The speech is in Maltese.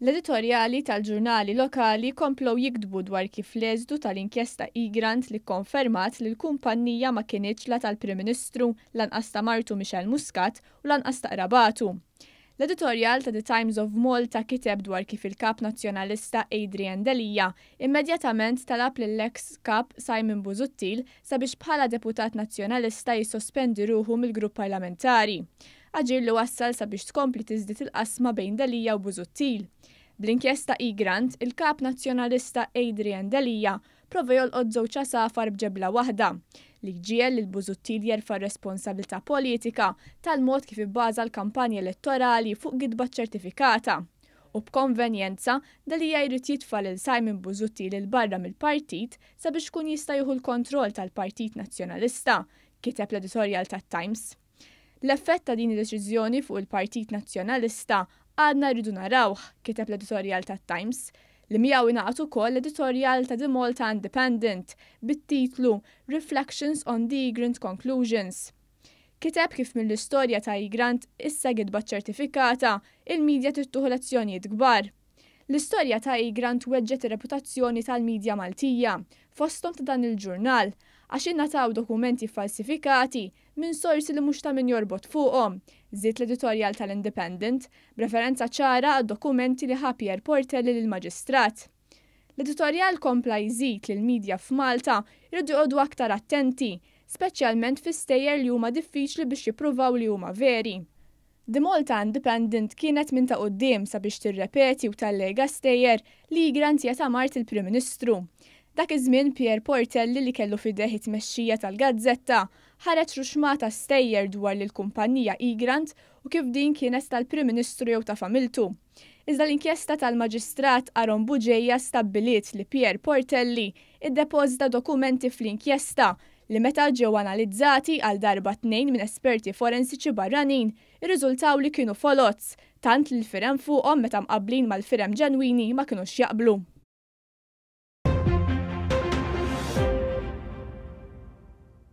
L-editorjali tal-ġurnali lokali komplew jikdbu dwar kif l-eżdu tal-inkjesta Egrant li kkonfermat li l-kumpanija ma kienitx la tal-Prim Ministru lanqas ta' martu Michelle Muscat u lanqas ta' qrabatu. L-editorjal ta' The Times of Malta kiteb dwar kif il-Kap Nazzjonalista Adrian Delia immedjatament talab lill-eks Kap Simon Busuttil sabiex bħala deputat nazzjonalista jissospendi ruħu mill-grupp parlamentari. Aġir li wassal sabiex tkompli tiżdied il-qasma bejn Delia u Busuttil. Bl-inkjesta Egrant, il-Kap Nazzjonalista Adrian Delia prova jolqod żewġ safar b'ġebla waħda li ġiel lil Busuttil jerfa' responsabilità politika tal-mod kif ibbaża l-kampanja elettorali fuq gidba ċertifikata. U b'konvenjenza Delia jrid jitfa' lil Simon Busuttil il barra mill-partit sabiex kun jista' jieħu l-kontroll tal-Partit Nazzjonalista, kiteb l-editorjal tat-Times. L-effett ta' din id-deċiżjoni fuq il-Partit Nazzjonalista għadna rridu narawh, kiteb l-editorjal tat-Times, li miegħu ingħaqad ukoll l-editorjal ta' The Malta Independent bit-titlu Reflections on the Egrant Conclusions. Kiteb kif mill-istorja ta' Egrant issa gidba ċertifikata, il-medja tittuħu lezzjonijiet kbar. L-istorja ta' Egrant weġġet ir-reputazzjoni tal-medja Maltija, fosthom ta' dan il-ġurnal, għax innataw dokumenti falsifikati minn sorsi li mhux ta' min jorbot fuqhom, żied l-editorjal tal-Independent b'referenza ċara għad-dokumenti li ħa Pier Portelli lill-Maġistrat. L-editorjal kompla jżid li l-medja f'Malta jridu jqogħdu aktar attenti, speċjalment fi stejjer li huma diffiċli biex jippruvaw li huma veri. The Malta Independent kienet minn ta' quddiem sabiex tirrepeti u tallega stejjer li Egrant jeta' mart il-Prim Ministru. Dak iż-żmien Pier Portelli li kellu fideh it-tmexxija tal-Gazzetta ħareġ ruxmata stejjer dwar lill-kumpanija Egrant u kif din kienet tal-Prim Ministru jew ta' familtu. Iżda l-inkjesta tal-Maġistrat Aron Buġejja stabbiliet li Pier Portelli iddepożita dokumenti fl-inkjesta li meta ġew analizzati għal darba 2 minn esperti forensiċi barranin irriżultaw li kienu folots, tant li l-firem fuqhom meta mqabblin mal-firem ġenwini ma kinux jaqblu.